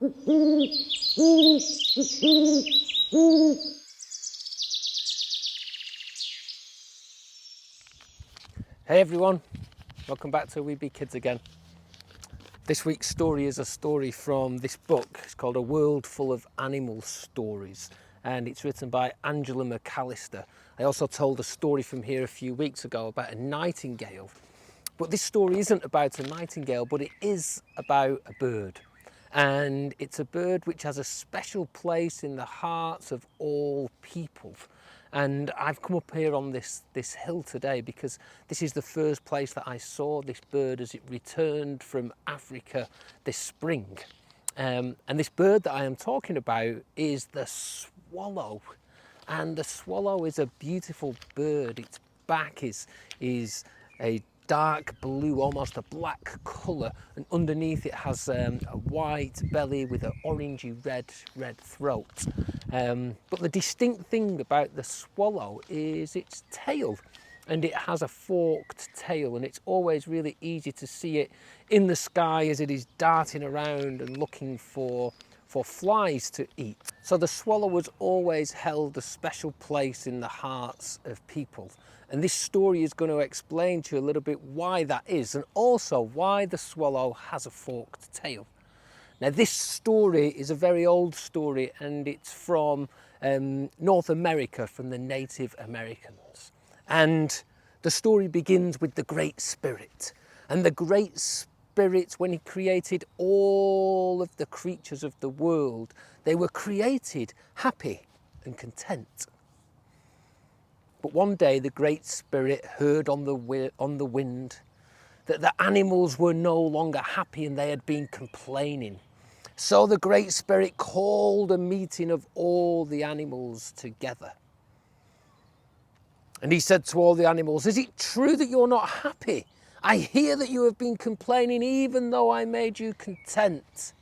Hey everyone, welcome back to We Be Kids again. This week's story is a story from this book. It's called A World Full of Animal Stories, and it's written by Angela McAllister. I also told a story from here a few weeks ago about a nightingale, but this story isn't about a nightingale, but it is about a bird. And it's a bird which has a special place in the hearts of all people. And I've come up here on this hill today because this is the first place that I saw this bird as it returned from Africa this spring. And this bird that I am talking about is the swallow. And the swallow is a beautiful bird. Its back is a dark blue, almost a black colour, and underneath it has a white belly with an orangey red throat. But the distinct thing about the swallow is its tail, and it has a forked tail, and it's always really easy to see it in the sky as it is darting around and looking for flies to eat. So the swallow has always held a special place in the hearts of people. And this story is going to explain to you a little bit why that is, and also why the swallow has a forked tail. Now this story is a very old story, and it's from North America, from the Native Americans. And the story begins with the Great Spirit. And the Great Spirit, when he created all of the creatures of the world, they were created happy and content. But one day the Great Spirit heard on the wind that the animals were no longer happy and they had been complaining. So the Great Spirit called a meeting of all the animals together. And he said to all the animals, "Is it true that you're not happy? I hear that you have been complaining even though I made you content."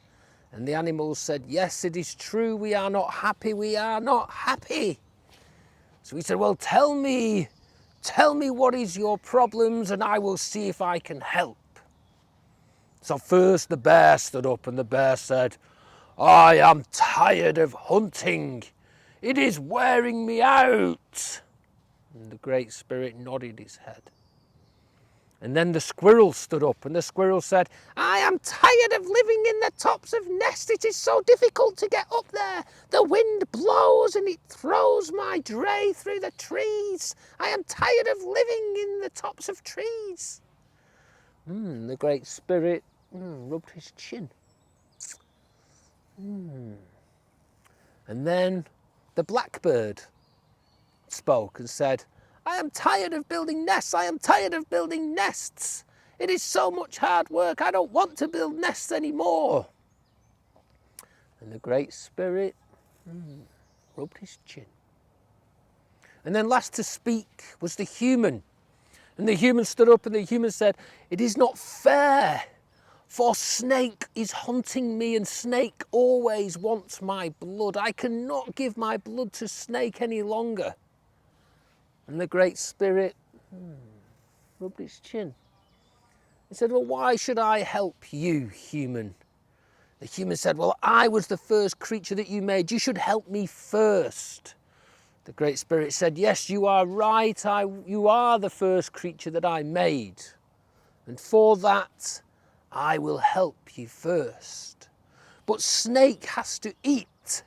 And the animals said, "Yes, it is true. We are not happy. We are not happy." So he said, "Well, tell me what is your problems and I will see if I can help." So first the bear stood up, and the bear said, "I am tired of hunting. It is wearing me out." And the Great Spirit nodded his head. And then the squirrel stood up, and the squirrel said, "I am tired of living in the tops of nests. It is so difficult to get up there. The wind blows and it throws my dray through the trees. I am tired of living in the tops of trees." The Great Spirit rubbed his chin. And then the blackbird spoke and said, "I am tired of building nests. I am tired of building nests. It is so much hard work. I don't want to build nests anymore." And the Great Spirit rubbed his chin. And then last to speak was the human. And the human stood up, and the human said, "It is not fair, for Snake is hunting me, and Snake always wants my blood. I cannot give my blood to Snake any longer." And the Great Spirit rubbed his chin. He said, "Well, why should I help you, human?" The human said, "Well, I was the first creature that you made. You should help me first." The Great Spirit said, "Yes, you are right. You are the first creature that I made. And for that, I will help you first. But Snake has to eat.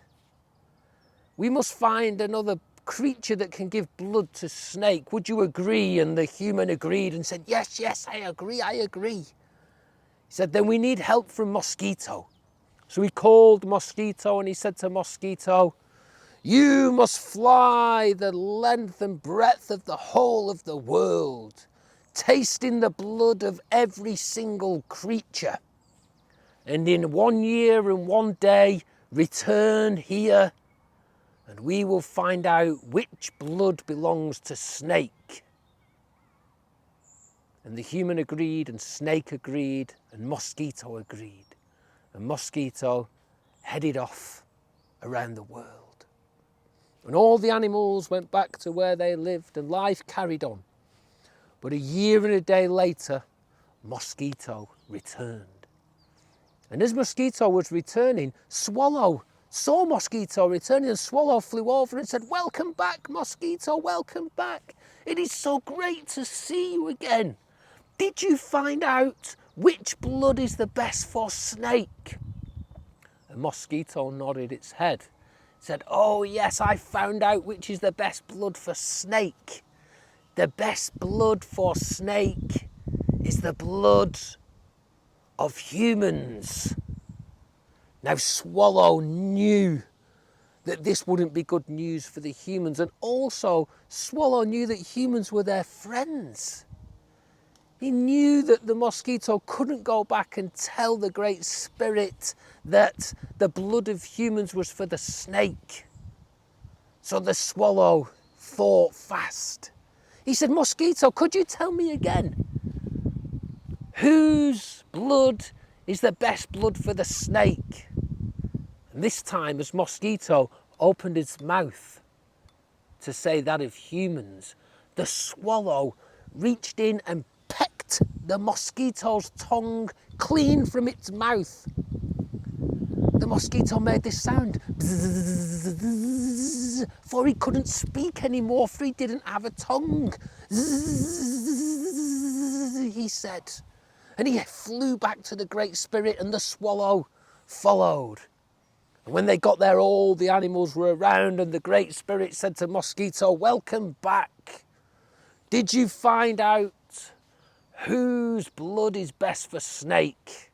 We must find another creature that can give blood to Snake. Would you agree?" And the human agreed and said, yes, I agree. He said, "Then we need help from Mosquito." So he called Mosquito, and he said to Mosquito, "You must fly the length and breadth of the whole of the world, tasting the blood of every single creature. And in 1 year and 1 day, return here, and we will find out which blood belongs to Snake." And the human agreed, and Snake agreed, and Mosquito agreed. And Mosquito headed off around the world. And all the animals went back to where they lived, and life carried on. But 1 year and 1 day later, Mosquito returned. And as Mosquito was returning, Swallow saw Mosquito returning, and Swallow flew over and said, "Welcome back, Mosquito, welcome back. It is so great to see you again. Did you find out which blood is the best for snake?" And Mosquito nodded its head, said, "Oh yes, I found out which is the best blood for snake. The best blood for snake is the blood of humans." Now Swallow knew that this wouldn't be good news for the humans, and also Swallow knew that humans were their friends. He knew that the Mosquito couldn't go back and tell the Great Spirit that the blood of humans was for the snake. So the Swallow thought fast. He said, "Mosquito, could you tell me again, whose blood is the best blood for the snake?" And this time, as Mosquito opened its mouth to say that of humans, the Swallow reached in and pecked the Mosquito's tongue clean from its mouth. The Mosquito made this sound, bzzz, for he couldn't speak anymore, for he didn't have a tongue. Zzz, he said. And he flew back to the Great Spirit, and the Swallow followed. And when they got there, all the animals were around, and the Great Spirit said to Mosquito, "Welcome back. Did you find out whose blood is best for snake?"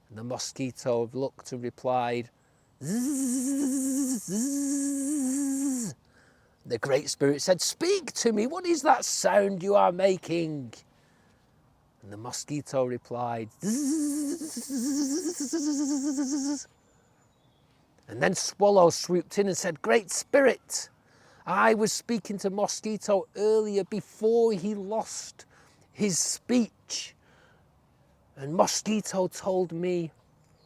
And the Mosquito looked and replied, "Zzz." The Great Spirit said, "Speak to me. What is that sound you are making?" And the Mosquito replied, "Zzz." And then Swallow swooped in and said, "Great Spirit, I was speaking to Mosquito earlier before he lost his speech. And Mosquito told me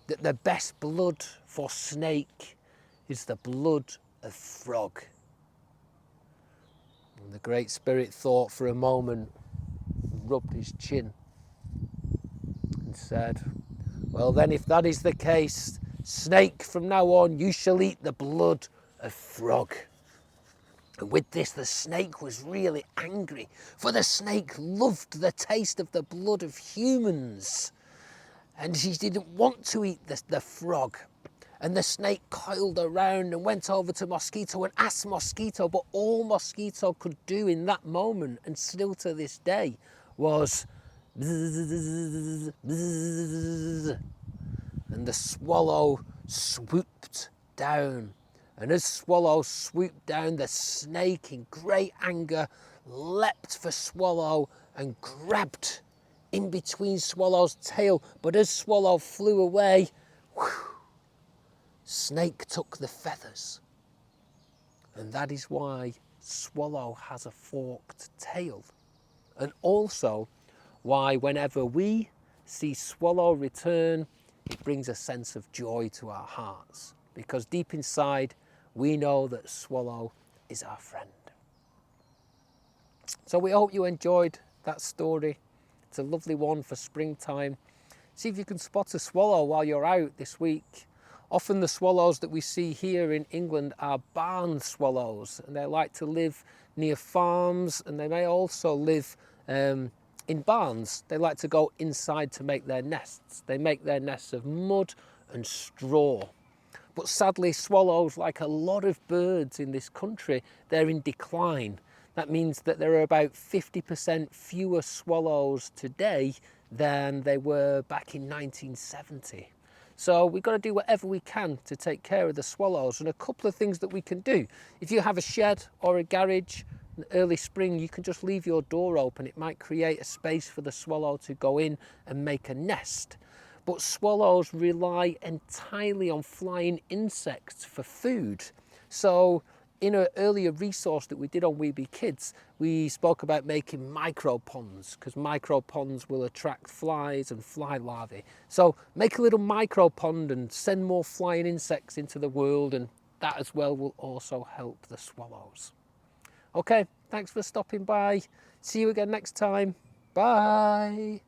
that the best blood for snake is the blood of frog." And the Great Spirit thought for a moment, rubbed his chin and said, "Well then, if that is the case, snake, from now on you shall eat the blood of frog." And with this, the snake was really angry, for the snake loved the taste of the blood of humans. And she didn't want to eat the frog. And the snake coiled around and went over to Mosquito and asked Mosquito, but all Mosquito could do in that moment, and still to this day, was bzzz, bzzz. And the Swallow swooped down. And as Swallow swooped down, the snake, in great anger, leapt for Swallow and grabbed in between Swallow's tail. But as Swallow flew away, snake took the feathers. And that is why Swallow has a forked tail. And also why whenever we see Swallow return, it brings a sense of joy to our hearts. Because deep inside, we know that Swallow is our friend. So we hope you enjoyed that story. It's a lovely one for springtime. See if you can spot a swallow while you're out this week. Often the swallows that we see here in England are barn swallows, and they like to live near farms, and they may also live in barns. They like to go inside to make their nests. They make their nests of mud and straw. But sadly, swallows, like a lot of birds in this country, they're in decline. That means that there are about 50% fewer swallows today than they were back in 1970. So we've got to do whatever we can to take care of the swallows. And a couple of things that we can do. If you have a shed or a garage, in early spring, you can just leave your door open. It might create a space for the swallow to go in and make a nest. But swallows rely entirely on flying insects for food. So in an earlier resource that we did on We Be Kids, we spoke about making micro ponds, because micro ponds will attract flies and fly larvae. So make a little micro pond and send more flying insects into the world, and that as well will also help the swallows. Okay, thanks for stopping by. See you again next time. Bye.